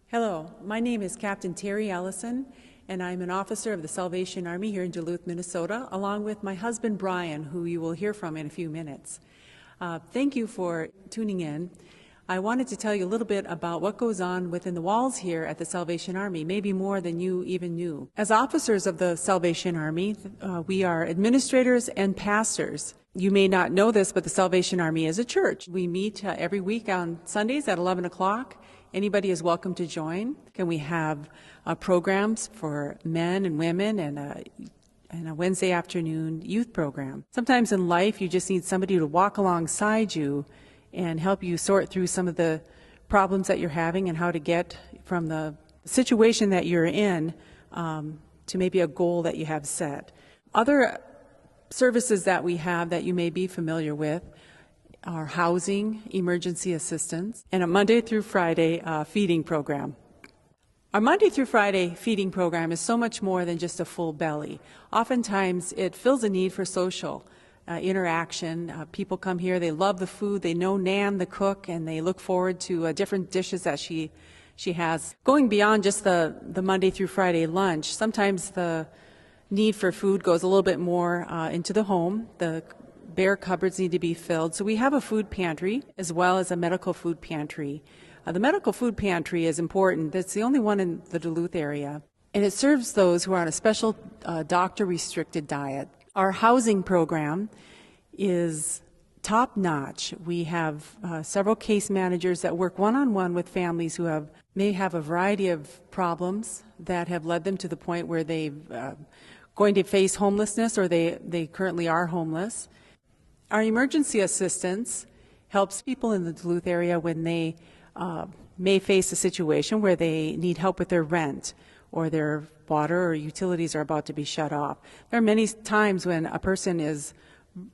Hello, my name is Captain Terry Ellison, and I'm an officer of the Salvation Army here in Duluth, Minnesota, along with my husband Brian, who you will hear from in a few minutes. Thank you for tuning in. I wanted to tell you a little bit about what goes on within the walls here at the Salvation Army, maybe more than you even knew. As officers of the Salvation Army, we are administrators and pastors. You may not know this, but the Salvation Army is a church. We meet every week on Sundays at 11 o'clock. Anybody is welcome to join. And we have programs for men and women and a Wednesday afternoon youth program. Sometimes in life, you just need somebody to walk alongside you and help you sort through some of the problems that you're having and how to get from the situation that you're in to maybe a goal that you have set. Other services that we have that you may be familiar with are housing, emergency assistance, and a Monday through Friday feeding program. Our Monday through Friday feeding program is so much more than just a full belly. Oftentimes it fills a need for social interaction. People come here, they love the food, they know Nan, the cook, and they look forward to different dishes that she has. Going beyond just the Monday through Friday lunch, sometimes the need for food goes a little bit more into the home. The bare cupboards need to be filled. So we have a food pantry as well as a medical food pantry. The medical food pantry is important. It's the only one in the Duluth area, and it serves those who are on a special doctor-restricted diet. Our housing program is top-notch. We have several case managers that work one-on-one with families who may have a variety of problems that have led them to the point where they're going to face homelessness or they currently are homeless. Our emergency assistance helps people in the Duluth area when they may face a situation where they need help with their rent or their water or utilities are about to be shut off. There are many times when a person is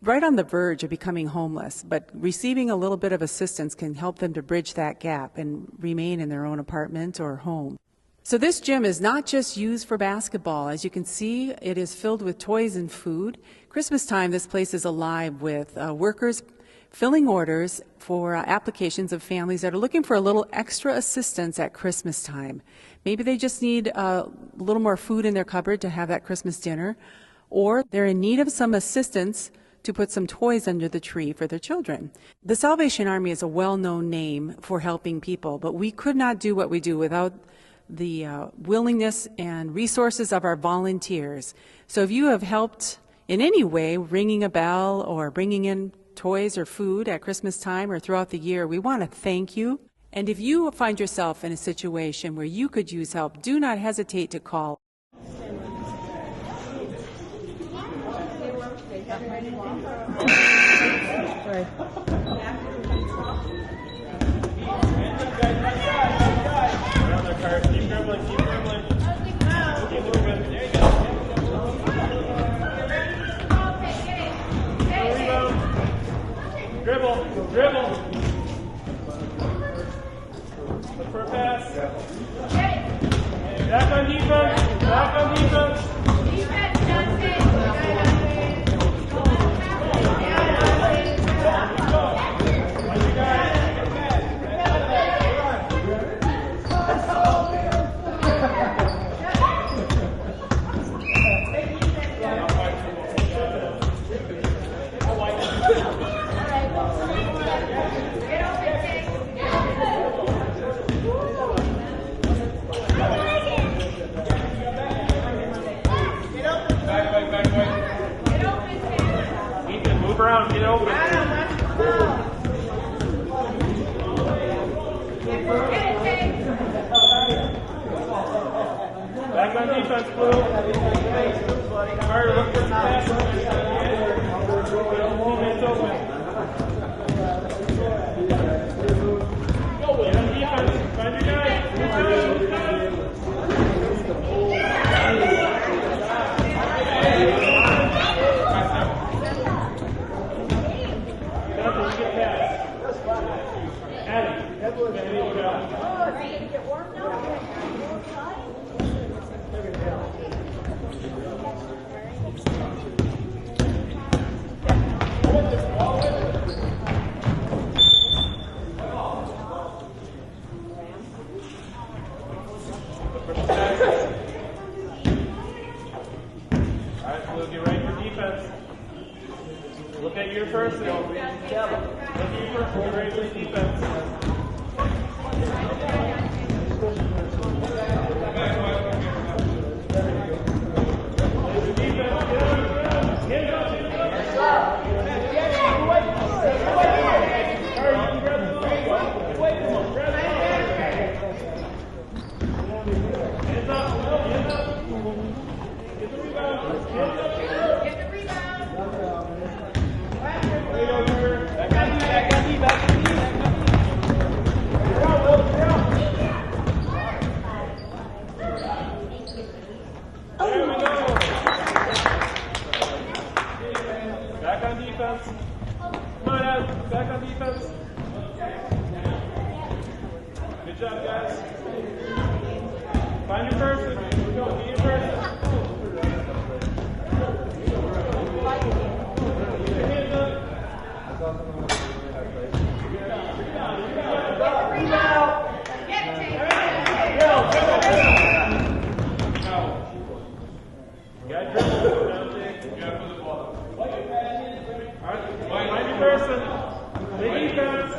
right on the verge of becoming homeless, but receiving a little bit of assistance can help them to bridge that gap and remain in their own apartment or home. So this gym is not just used for basketball. As you can see, it is filled with toys and food. Christmas time, this place is alive with workers filling orders for applications of families that are looking for a little extra assistance at Christmas time. Maybe they just need a little more food in their cupboard to have that Christmas dinner, or they're in need of some assistance to put some toys under the tree for their children. The Salvation Army is a well-known name for helping people, but we could not do what we do without the willingness and resources of our volunteers. So if you have helped in any way, ringing a bell or bringing in toys or food at Christmas time or throughout the year, we want to thank you. And if you find yourself in a situation where you could use help, do not hesitate to call. Dribble. Look for a pass. Back on defense. Get open. Back on defense, Blue. Carter, look for the pass. Defense open. Get on defense. Find your guy. Get ready for the defense. Back on defense. Come on, Ed. Back on defense. Good job, guys. Find your person. Here we go. Be your person. Keep your hands up. Got dribble. Find your person. Big defense.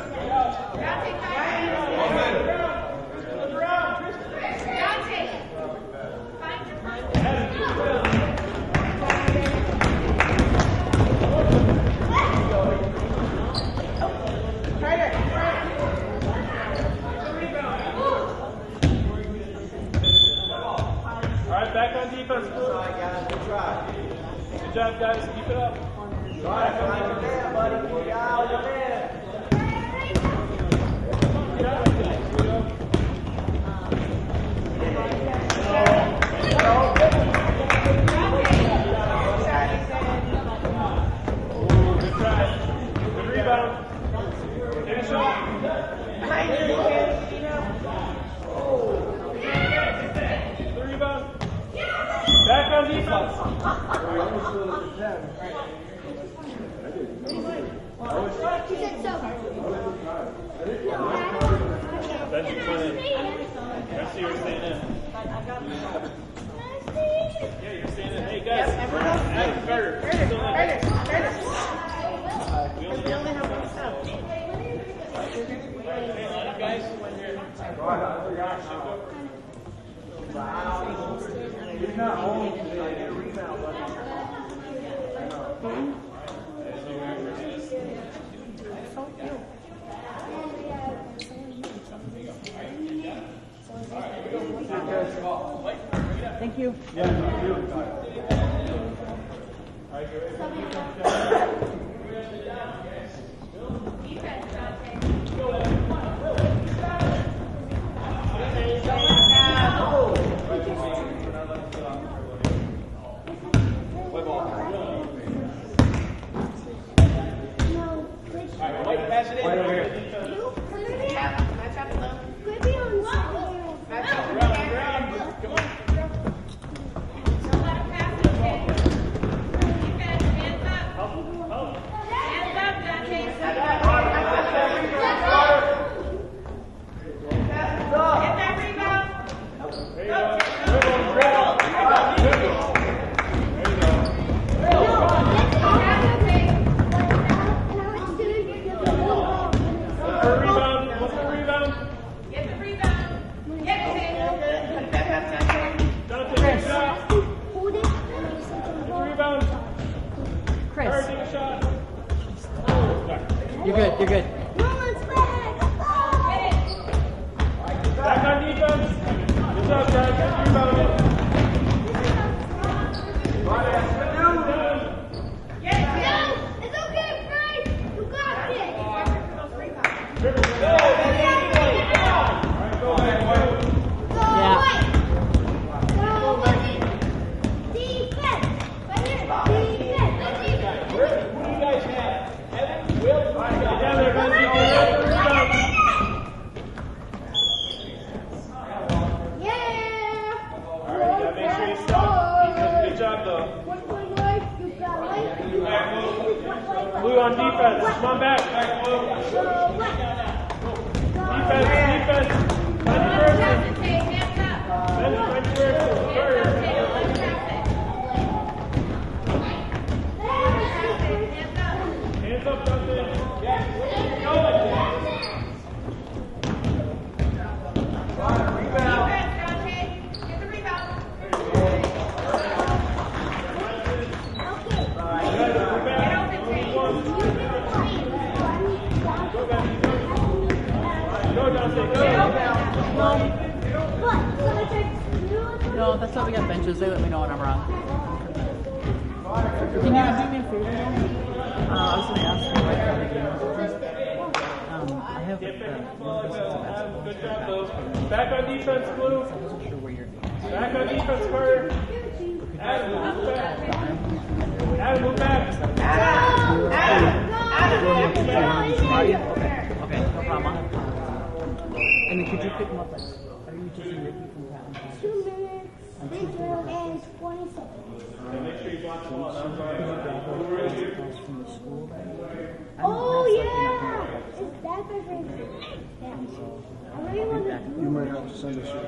Back on defense. Good job, guys. Keep it up. Back on defense. Buddy. Good try. Good rebound. Take a shot. Good rebound. Back on defense. Benji, come in. I see you're staying in. Yeah, you're staying in. Hey, guys. Adam, Carter. We only have one step. Hey, Adam, guys. He's not home today. Get a rebound, buddy. Thank you. Yeah, thank you. Pass it in. Right over here. You're good, you're good. Back on defense. Good job, guys. Good rebound. It's okay, Frank. You got it. Yeah. Blue on defense. Come on back. What? Someone tried to do it? No, that's why we got benches. They let me know when I'm wrong. Can you do me a favor? I was going to ask you right now the game. I have Good job, Blue. Back on defense, Blue. I wasn't sure where you're Back on defense, Carter. Adam, move back. Adam, move back. Okay, no problem. And then could you pick them up? Are you just in Ricky from Patton? 2 minutes and 20 seconds. Make sure you block the ball. From the school? Oh, yeah! Is that my favorite? Yeah. I really want to. You might have to send us your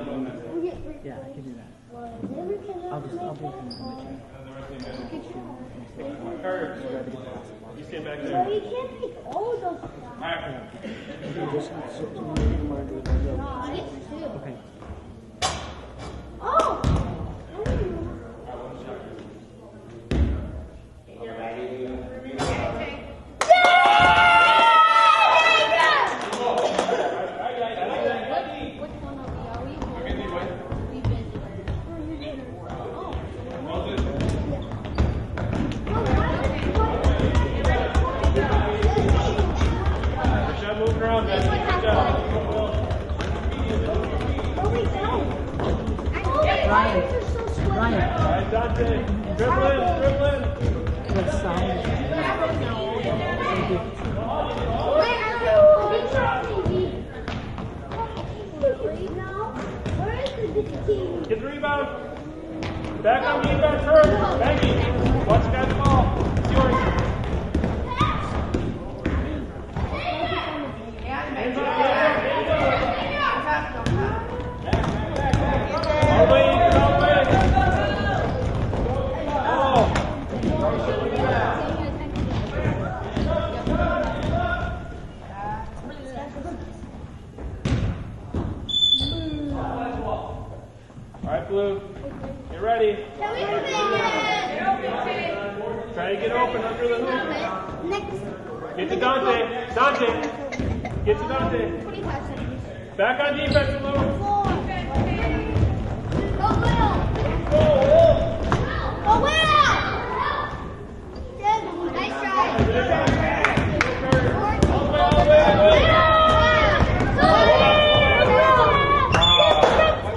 Yeah, I can do that. Never can I'll do it from the Carter, you stand back So there. you can't take all of those. just something you might do. No, I get 2. Okay. Oh! Good job moving around, guys. Good job. Ryan. All right, Dante. Dribble in, dribble in. What sound is that? Get the rebound. Back on defense first. Maggie, watch the guy's ball. It's yours. Hands up, hands up, all the way in, all the way in. Oh. All right, Blue. Get ready. Try to get open under the hoop. Get to Dante. Dante. Get to Dante. 25 seconds. Back on defense, Blue. 4. Go, Will. Go, Will. Nice try.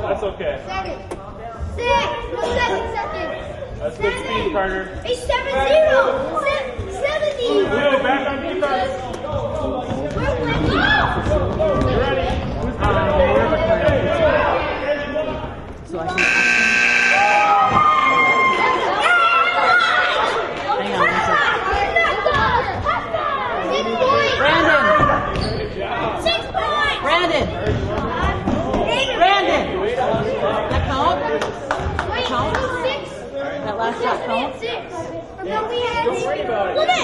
That's okay. 7. 6. No, 7 seconds. That's good speed, Carter. It's 7-0. 70. Blue, back on defense. We're winning. You ready? Who's So I can. Hang on one second. Brandon! Brandon! That count? Count? That last shot count? Don't worry about it. Look at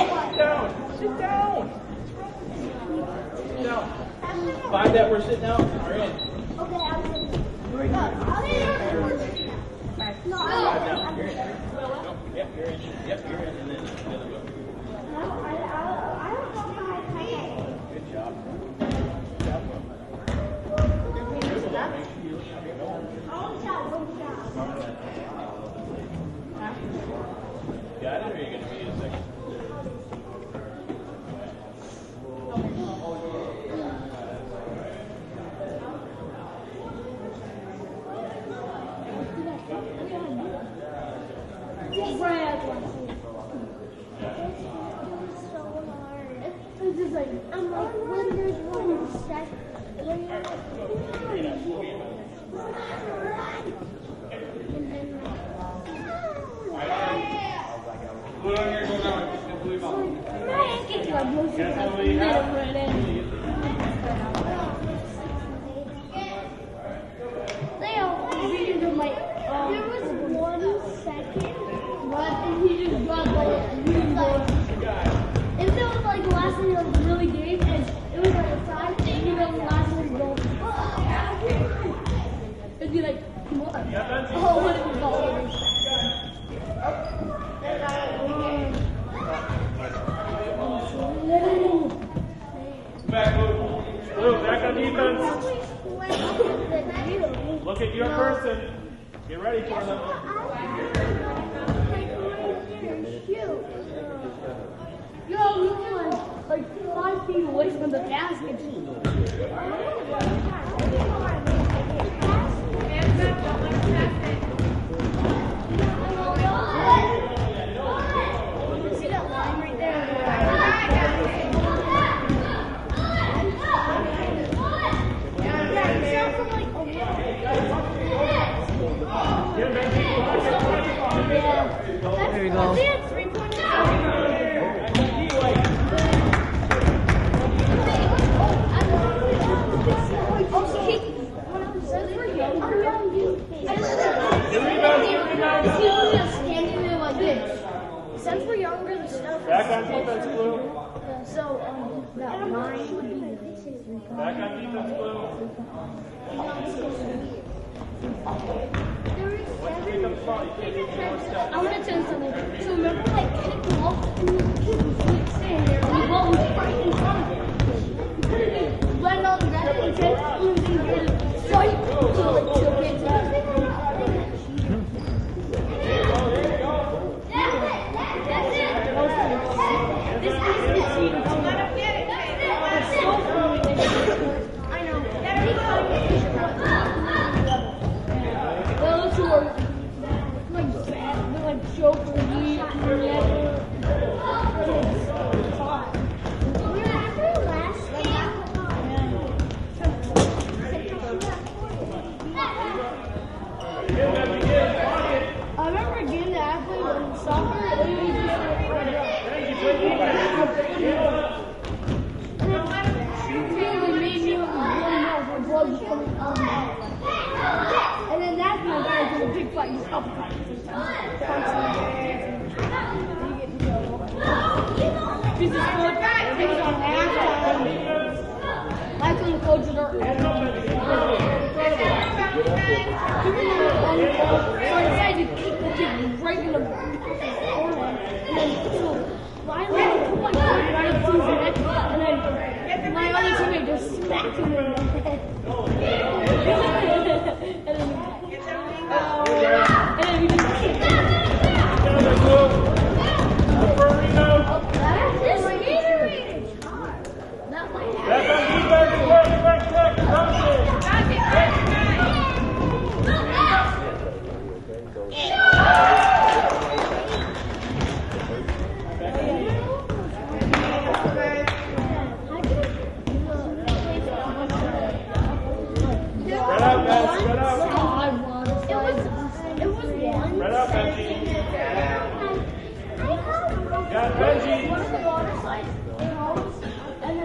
Sit down. Sit down. Find that we're sitting down. We're in. Okay, I'm no, Yep, you're in. Yep, you're in. And then the other one. I don't know how I play it. Good job. Got it, or are you going to be in a second? It's just like, I'm like, when there's one set, when you're like, and then Put on here, go down. Get the ball. There was 1 second, and he just got like, he was like, if it was like last thing of really game, and it was like a time, and he was last thing go, it'd be like, what? Oh, what if we go? Back, move. Blue, back on defense. Look at your person. Get ready for them. Yo, we were like 5 feet away from the basket. See that line right there? There you go. Since we're younger, the stuff Back on defense, Blue. so that line would be Back on defense, Blue. I want to tell you something. So remember, like, kickball, and the kid was like standing there, and the ball was right in front of him. He couldn't be letting on the ground, and he said, he was in here to fight to, like, choke it. This is the scene. It's so funny. I know. Those who are like bad, they're like joker I remember getting the athlete in soccer, and it was just made me look really nice. My blood was coming out of my head. And then that's my guy in a big fight. He's uppercut. He's just going back. He's on halftime. That's when the coaches are. So I decided to kick the kid right in the forehead. And then so Riley put my foot right up to his neck, and then my other teammate just smacked him in the head. and then we just kicked him. This Gatorade is hot. Not my head. Back on defense, quick.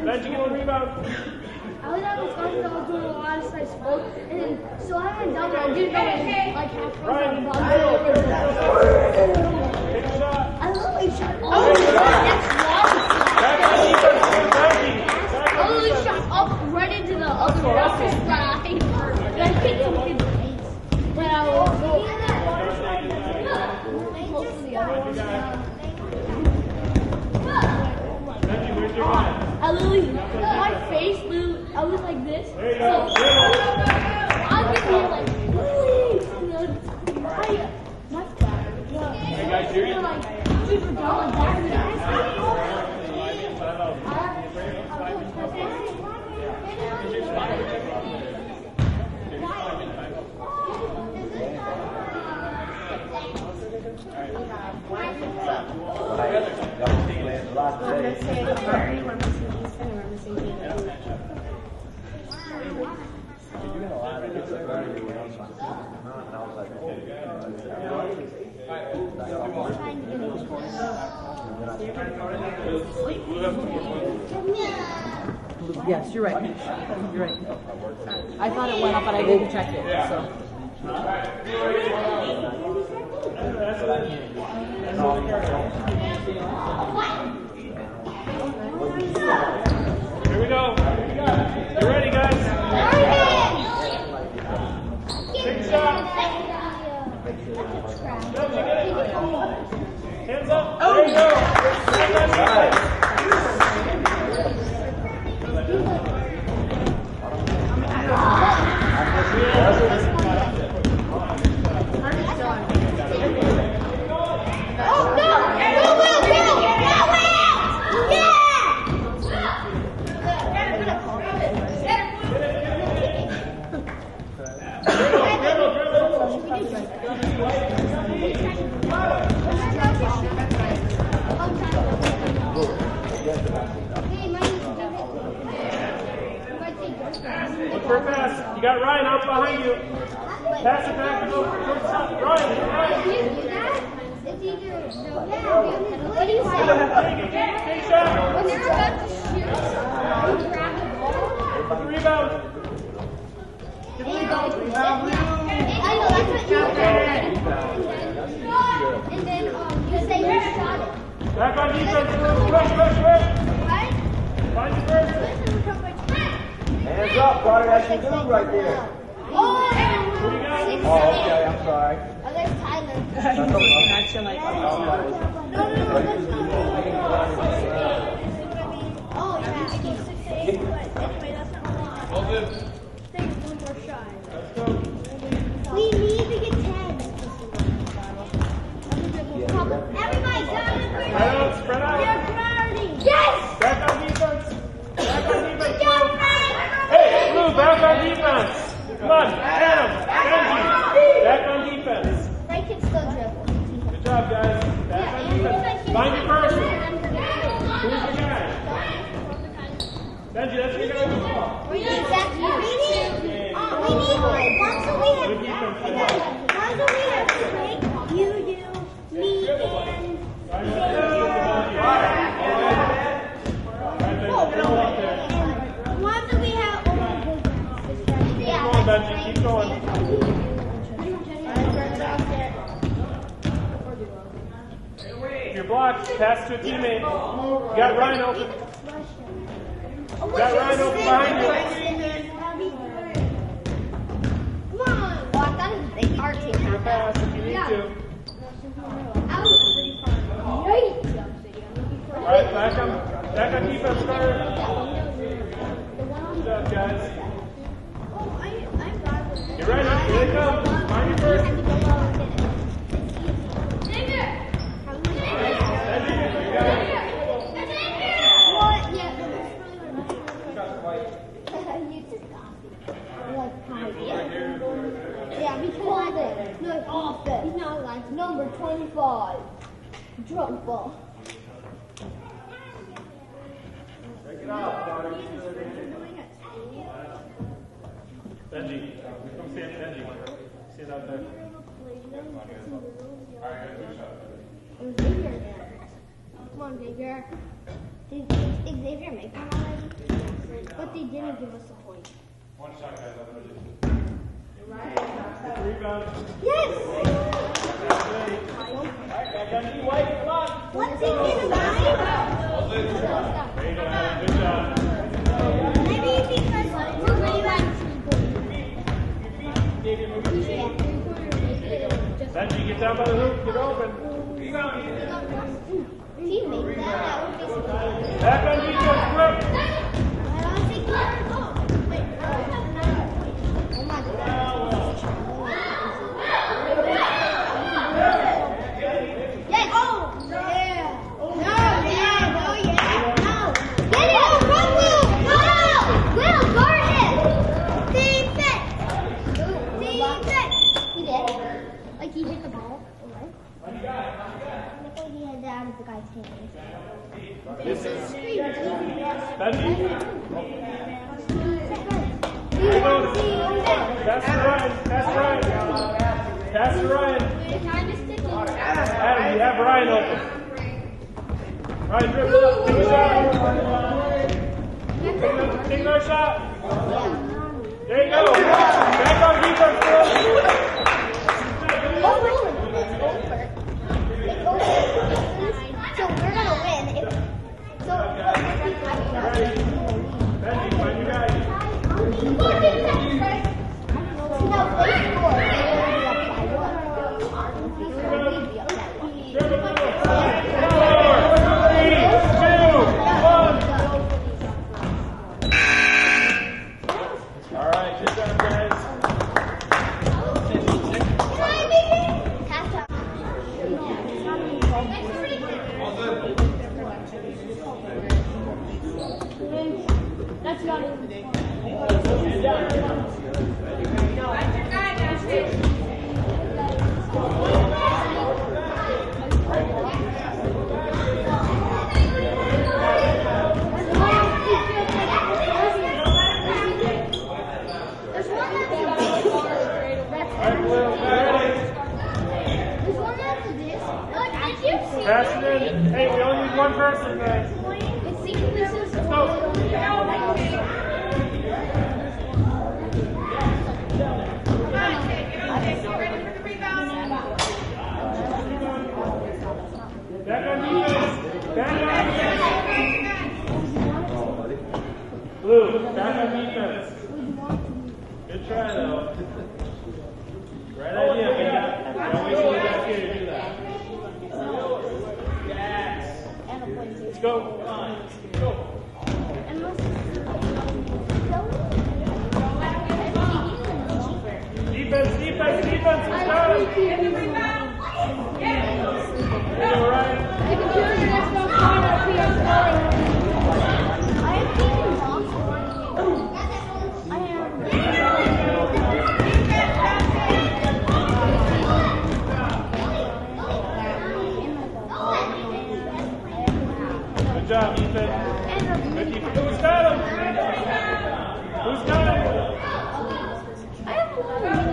Benji, get the rebound. I was on the phone, I was doing a lot of slice spoke, and then so I went down there. I didn't know it was like halfway down the bottom. Take a shot. I literally shot all the way. That's long. I literally shot up right into the other rocket side. And I hit some kid's face. When I was close to the other one. Benji, where's your guy? I literally, my face, literally, I was like this. There you go. So, I'm just here like, my Hey guys, hear you? like, super down like that. Yes, you're right. You're right. I thought it went up, but I didn't check it. So. Here we go. You ready, guys? Big shot. Hands up. There you go. Look for a pass. You got Ryan out behind you. Pass it back to Ryan. It's either what do you say? Take shot. When they're about to shoot, you grab the ball. Rebound. I know that's what you do. And then you say you shot it. Back on defense. Quick. Right? Find your person. Hands up, Carter, that's your dude right there. Oh, Okay, I'm sorry. oh, there's Tyler. Not till like No. Oh, yeah. We need to get 10. Everybody, Spread out. yes! Back on defense. Good job, Frank! Hey, Blue, back on defense. Come on, Adam, Benji. Back on defense. Frank can still dribble. Good job, guys. Back on defense. Find your person. Who's the guy? Benji, that's your guy. We need that. Once we have Frank, you do, me, and once we have Keep going, Benji. Keep going. If you're blocked, pass to a teammate. You got Ryan open. Got Ryan open behind you. Come on. Well, I thought it was a big art team. Give a pass if you need to. All right, back on defense, Carter. Good job, guys. Get ready. Here they come. Find your person. Yeah, because no, he's not like number 25. Drunk ball. Break it off, Carter. Benji, come stand, Benji. Stand out there. Come on, Xavier. Did Xavier make one already? But they didn't give us a point. One shot, guys. Rebound. Yes! I got you, White. Come on. What's he in line? There you go, Adam. Good job. Maybe because we're really like Benji, get down by the hoop. Get open. teammate. That would be so Back on defense, quick. I don't think wait. Oh my God. Yes. Oh yeah. No, yeah. Oh yeah. No. Get it. Run, Will. Will, guard him. Defense. He did. Like he hit the ball. He had that out of the guy's hands. This is Benji. Pass to Ryan. Pass to Ryan. Adam, you have Ryan open. Ryan, dribble up. Take a shot. Take another shot. There you go. Back on defense, So we're gonna win. Benji, find your guy. All right, good job, guys. That's not even Pass it in. Hey, we only need one person, guys. Let's go. Back on defense. Back on defense. Blue, back on defense. Good try, though. Right idea, man. Don't wait till you back here to do that. Yes. Let's go. Go. Defense, defense, defense. Let's go. All right. Good job, defense. Good defense. Who's got him? Who's got him? I have a lot of mini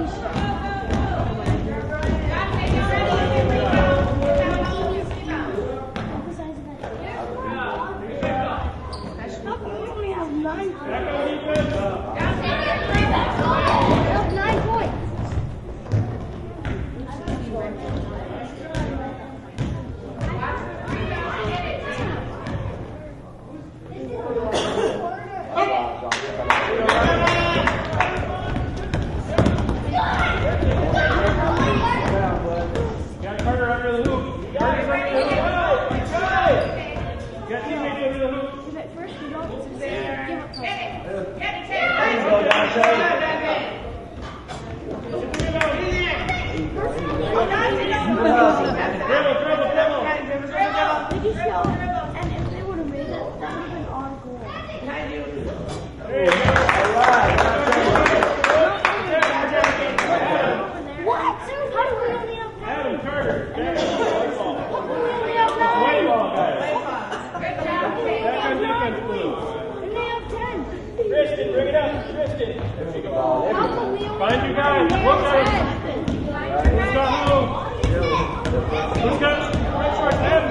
Find your guy. Look at him. Who's got who? Who's got him?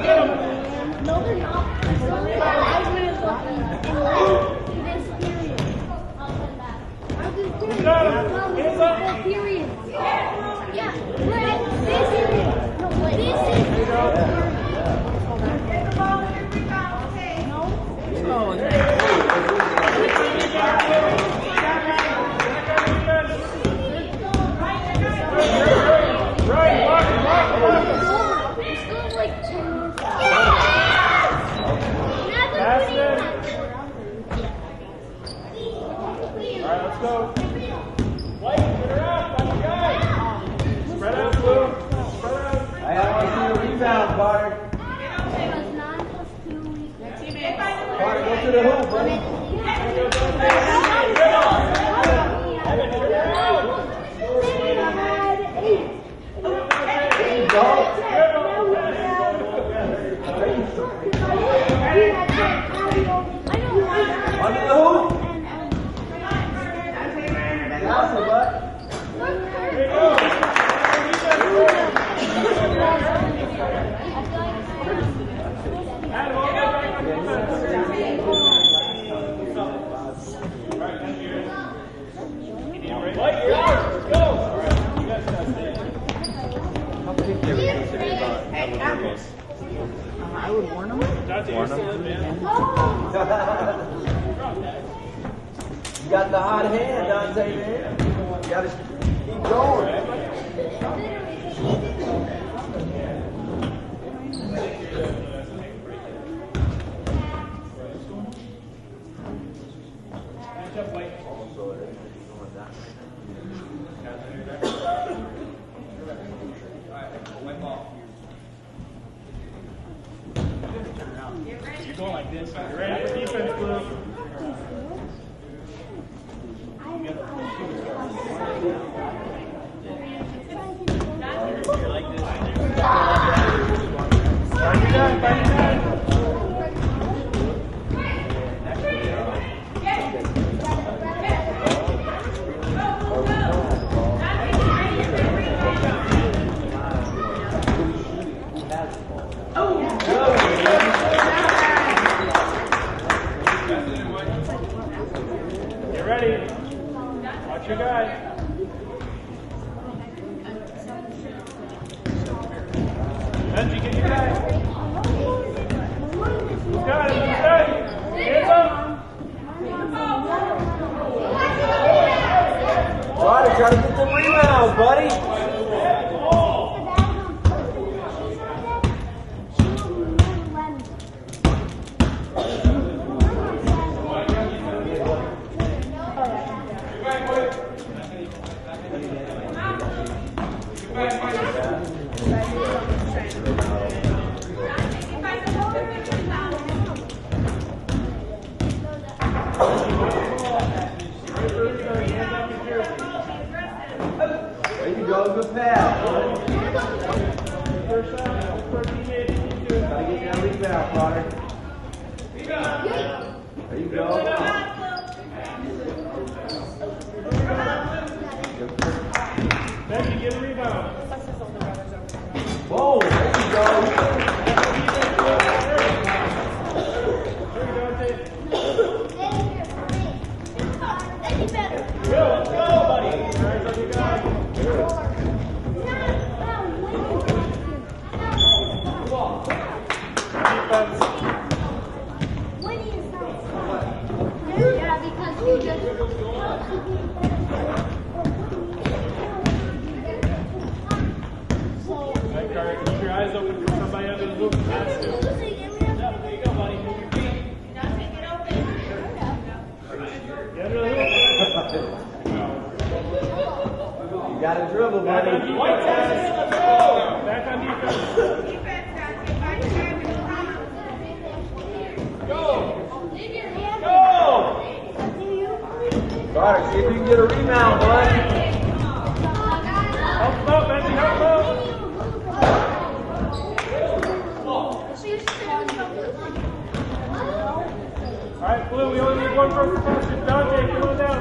Get him. No, they're not. Who's got him? Hands up. Period. Yeah. This period. No, this is. Get the ball in your rebound, okay? No. Oh, Right, walk. It's still like 10 minutes. Pass it. All right, let's go. White, get her out. Find your guy. Spread out, Blue. Spread out. I want to see a rebound, Carter. Because 9 plus 2 Carter, go to the hoop, buddy. Under the hoop. That's it, bud. There you go. White, you're out. Let's go. All right, you guys got to stay. I would warn them. Dante, you're still in, man. You got the hot hand, Dante, man. You got to keep going. Match up, White. You're going like this. You're ready for defense, Blue. You're like this. Find your guy, find your guy. Oh, Get ready. Watch your guy. Benji, get your guy. Got it. Hands up. Try to get the rebound, buddy. There you go, good pass. Gotta get that rebound, Potter. There you go. Benji, get a rebound. Whoa, there you go. Let's go, buddy. Hands on your guy. Defense. Yeah, because you just. Right, Carter, keep your eyes open for somebody under the hoop. That's it. There you go, buddy. Move your feet. Get under the hoop. You got to dribble, Back buddy. on defense, guys. Back on defense. Go! Go! Carter, see if you can get a rebound, bud. Help him out, Benji. Help him out. All right, Blue, we only need one person question. Dante, come on down.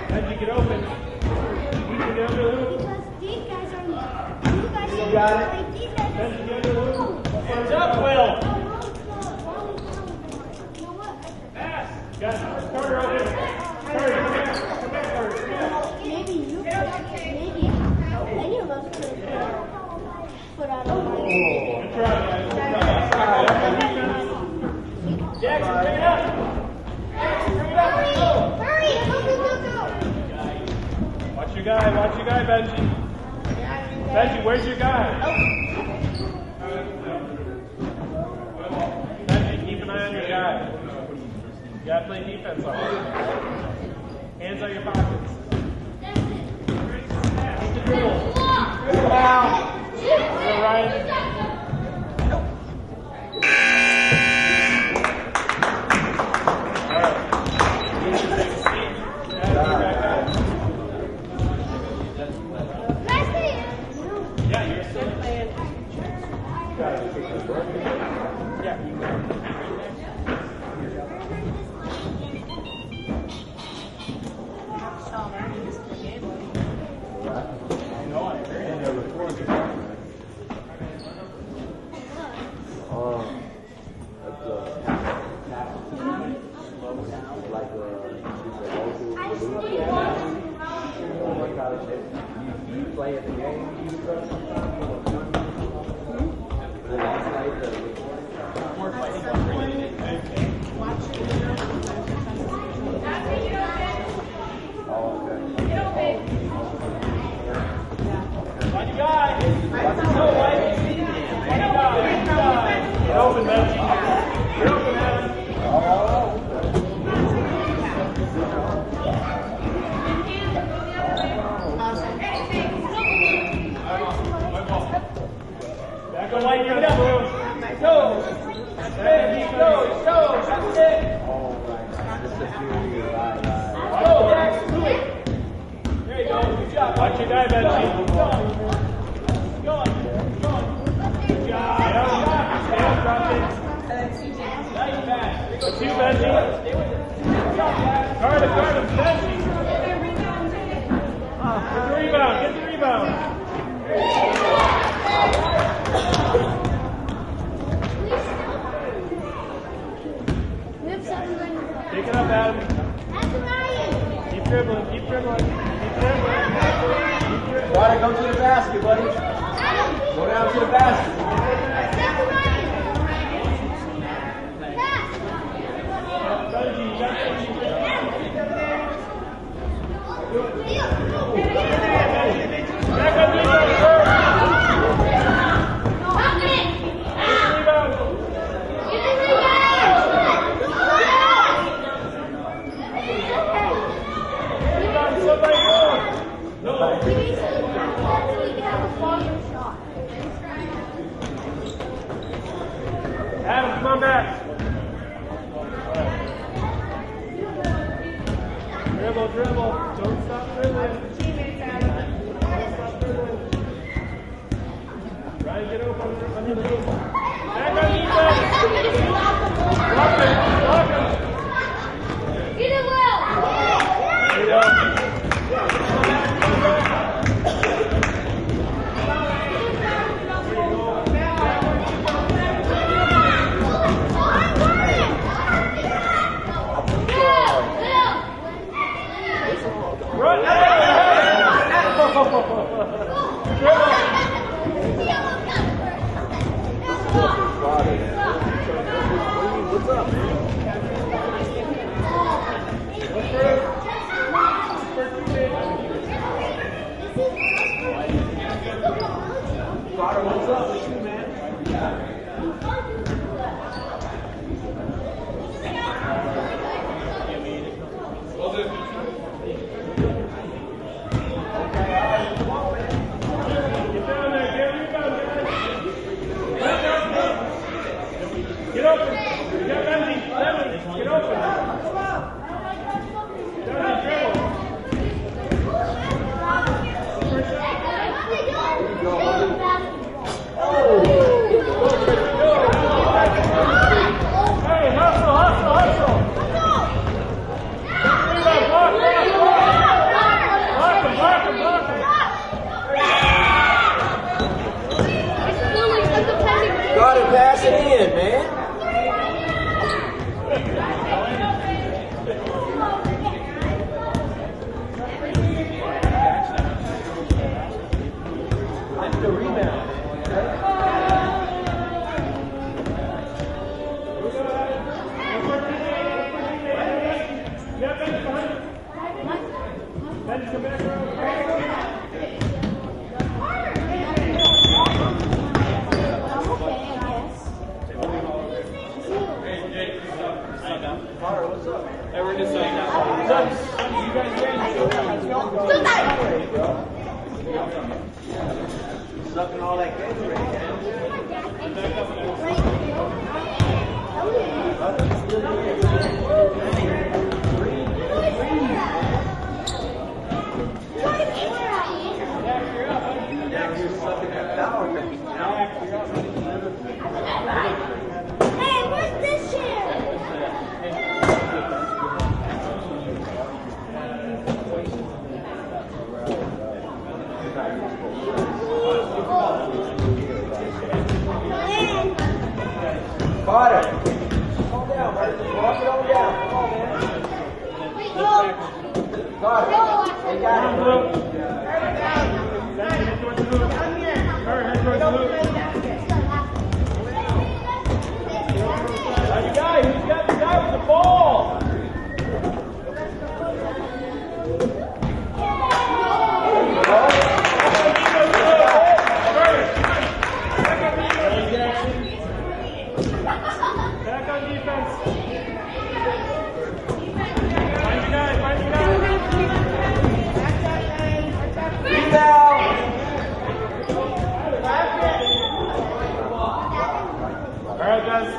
Benji, get open. You can get under the hoop. You got it. Benji, get under the hoop. Hands up, Will. Pass. Got it. Carter, open. Carter, come back. Come back, Carter. Come back. Maybe you could, maybe any of us could put out a Good try, guys. Good try. Jackson, bring it up. Bring it up. Let's go. Hurry, go. Watch your guy. Watch your guy, Benji. Benji, where's your guy? Benji, keep an eye on your guy. You gotta play defense on him. Hands on your pockets. Keep the dribble. Wow. Ryan. Yeah, you're still playing. Yeah. No, I agree. You play at the game? Watch your guy. Watch his toe, White. Watch your guy. Get open, Benji. Get open, Adam. Back on White, give it up. Go. Benji, go. Go. That's it. Go, Jax. Do it. There you go. Good job. Watch your guy, Benji. Go on. Go on. Good job. Stay on, drop it. Nice pass. That's you, Benji. Guard him, Benji. Get the rebound. to the basket. Adam, come on back. Dribble, dribble. Don't stop dribbling. Don't stop dribbling. Ryan, get open on your move. Back on defense. Block him. Block him. Get it well. There you go. Run! What's up, man? Carter, what's up with you, man? Get open. You got Benji. Get open. Benji, dribble. Hey, hustle, hustle, hustle. Block, block, block. Block him, block him, block him. Got to pass it in, man. That's the rebound. Yeah, Benji, behind you. Benji, come back around. Carter, what's up? Hey, we're just saying that. You guys ready? Sucking all that Gatorade, man. You're sucking that power. Hey, where's this chair? Carter, calm down, man. Walk it on down. Come on, man. Carter, they got him. Benji, head towards the hoop. Hurry, head towards the hoop. Who's got the guy with the ball? Back on defense. Find the guy, find the guy. Rebound. All right, guys.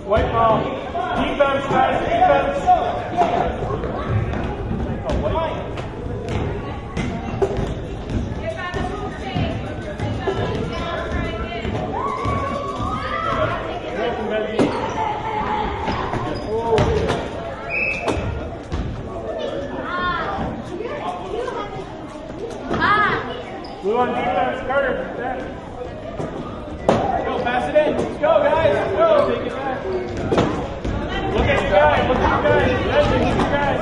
White ball. Defense, guys. Defense. White. Welcome, Benji. Blue on defense. Carter. Back. Go, pass it in. Let's go, guys. Let's go. Take it back. Look at you guys. Look at you guys. Benji, look at you guys.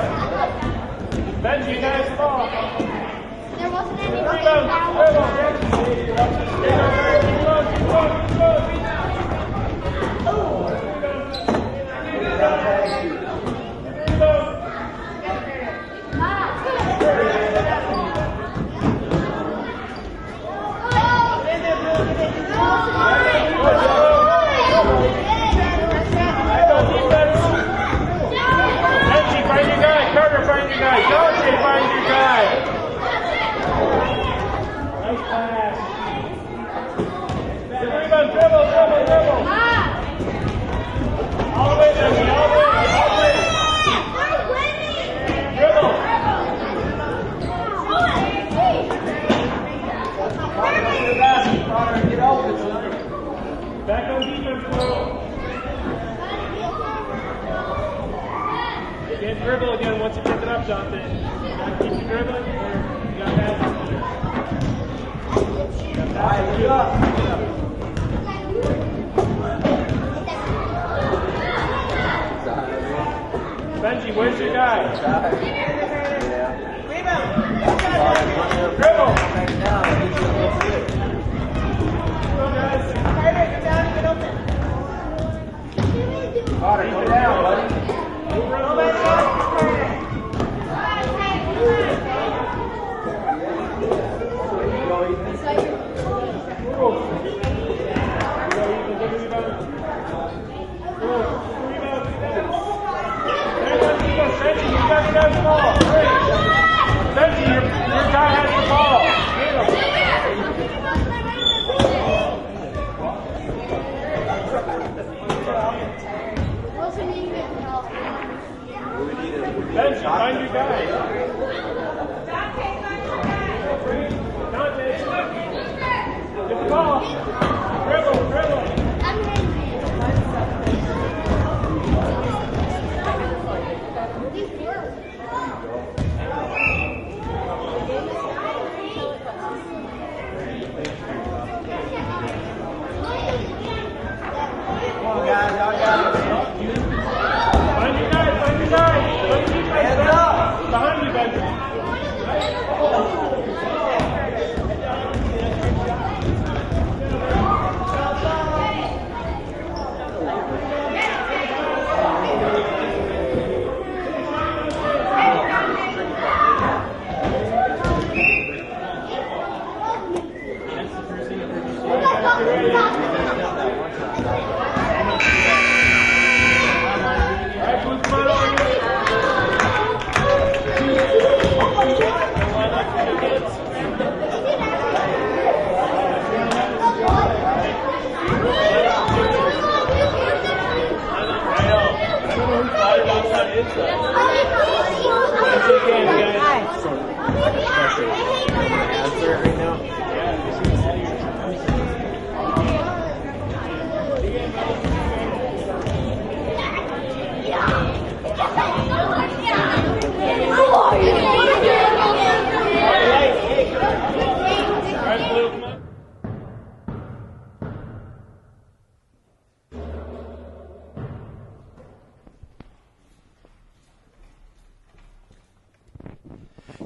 Benji, you guys ball. There wasn't any Rebound. Dribble. Stay on there. Keep going. Find your guy. Carter, find your guy. Dante, find your guy. Nice pass. Rebound, dribble. All the way, Benji, all the way. Dribble. Get open. Back on defense, bro. You can't dribble again once you pick it up, Jonathan. You gotta keep you dribbling, or you gotta pass it. Benji, where's your guy? Dribble. Carter, go down, buddy. Benji, your guy has the ball. Benji, find your guy. Dante, get the ball. Dribble. Come on, guys. Y'all got it. Find your guy. Hands up. Behind you, Benji.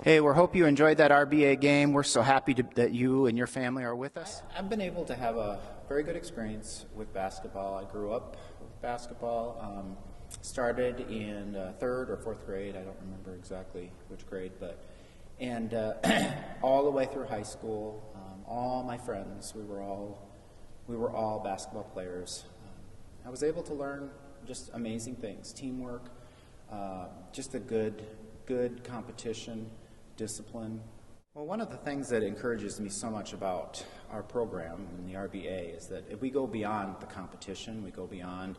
Hey, we hope you enjoyed that RBA game. We're so happy that you and your family are with us. I've been able to have a very good experience with basketball. I grew up with basketball. Started in third or fourth grade. I don't remember exactly which grade, and all the way through high school. All my friends, we were all basketball players. I was able to learn just amazing things: teamwork, just a good competition, discipline. Well, one of the things that encourages me so much about our program and the RBA is that if we go beyond the competition, we go beyond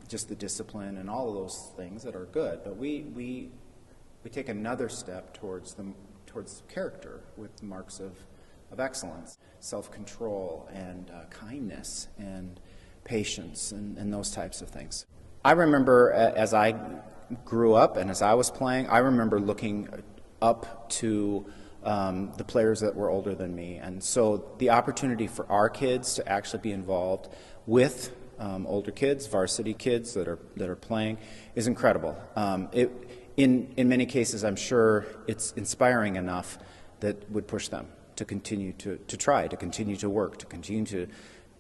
just the discipline and all of those things that are good, but we take another step towards character with marks of excellence, self-control, and kindness, and patience, and those types of things. I remember as I grew up and as I was playing, I remember looking up to the players that were older than me, and so the opportunity for our kids to actually be involved with older kids, varsity kids that are playing, is incredible. In many cases, I'm sure it's inspiring enough that would push them to continue to try, to continue to work, to continue to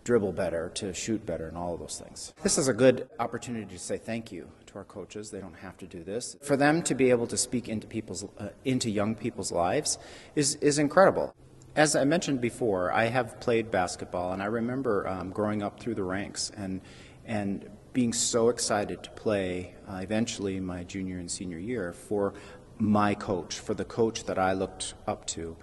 dribble better, to shoot better, and all of those things. This is a good opportunity to say thank you to our coaches. They don't have to do this. For them to be able to speak into young people's lives is incredible. As I mentioned before, I have played basketball, and I remember growing up through the ranks and being so excited to play eventually my junior and senior year for my coach, for the coach that I looked up to.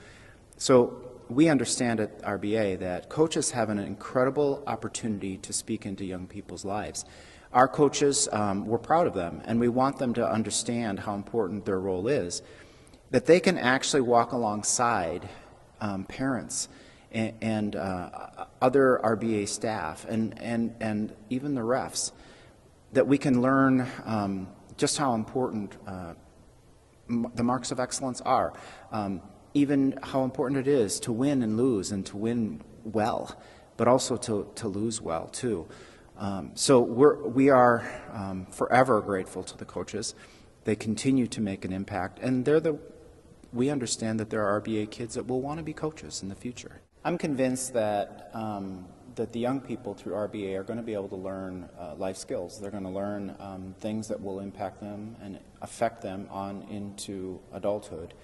So we understand at RBA that coaches have an incredible opportunity to speak into young people's lives. Our coaches, we're proud of them, and we want them to understand how important their role is, that they can actually walk alongside parents and other RBA staff and even the refs, that we can learn just how important the marks of excellence are, even how important it is to win and lose, and to win well, but also to lose well too. So we are forever grateful to the coaches. They continue to make an impact, and we understand that there are RBA kids that will want to be coaches in the future. I'm convinced that that the young people through RBA are going to be able to learn life skills. They're going to learn things that will impact them and affect them on into adulthood.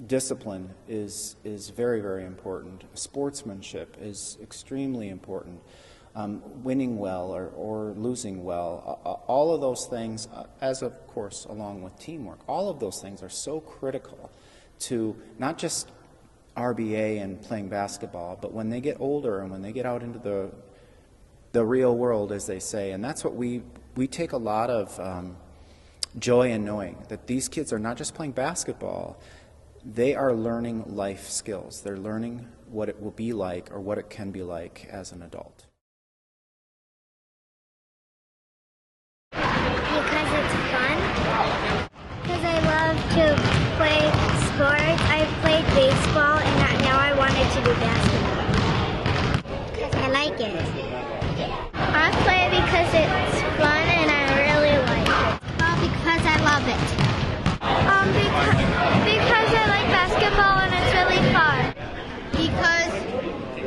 Discipline is very, very important. Sportsmanship is extremely important. Winning well or losing well, all of those things, as of course along with teamwork, all of those things are so critical to not just RBA and playing basketball, but when they get older and when they get out into the real world, as they say. And that's what we take a lot of joy in knowing, that these kids are not just playing basketball, they are learning life skills. They're learning what it will be like, or what it can be like as an adult. Because it's fun. Because I love to play sports. I've played baseball, and now I wanted to do basketball. Because I like it. I play it because it's fun and I really like it. Well, because I love it. Because I like basketball and it's really fun. Because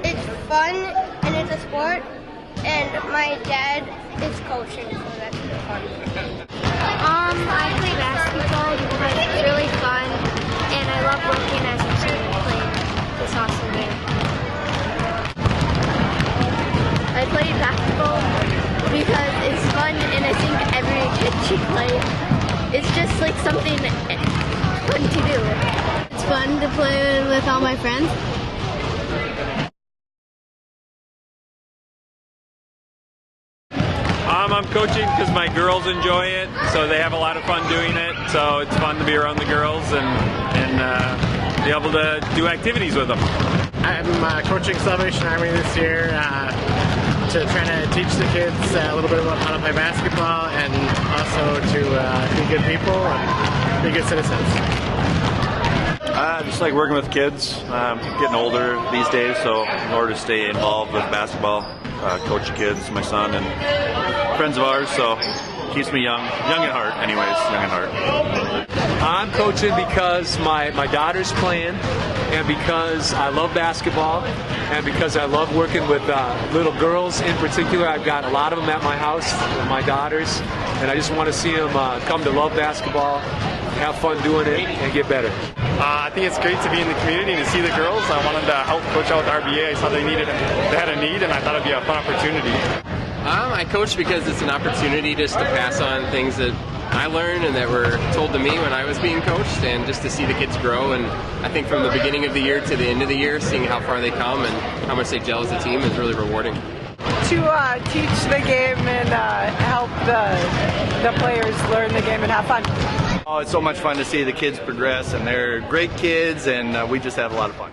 it's fun and it's a sport, and my dad is coaching, so that's really fun. I play basketball because it's really fun, and I love working as a team player. It's awesome game. I play basketball because it's fun, and I think every kid should play. It's just like something fun to do. It's fun to play with all my friends. I'm coaching because my girls enjoy it, so they have a lot of fun doing it. So it's fun to be around the girls and be able to do activities with them. I'm coaching Salvation Army this year to try to teach the kids a little bit about how to play basketball, and also to be good people and be good citizens. I just like working with kids. Getting older these days, so in order to stay involved with basketball, coach the kids, my son and friends of ours, so keeps me young at heart anyways, young at heart. I'm coaching because my daughter's playing, and because I love basketball, and because I love working with little girls in particular. I've got a lot of them at my house, my daughters, and I just want to see them come to love basketball, have fun doing it, and get better. I think it's great to be in the community and to see the girls. I wanted to help coach out with RBA. I saw they had a need, and I thought it'd be a fun opportunity. I coach because it's an opportunity just to pass on things that I learned and that were told to me when I was being coached, and just to see the kids grow. And I think from the beginning of the year to the end of the year, seeing how far they come and how much they gel as a team is really rewarding. To teach the game and help the players learn the game and have fun. Oh, it's so much fun to see the kids progress, and they're great kids, and we just have a lot of fun.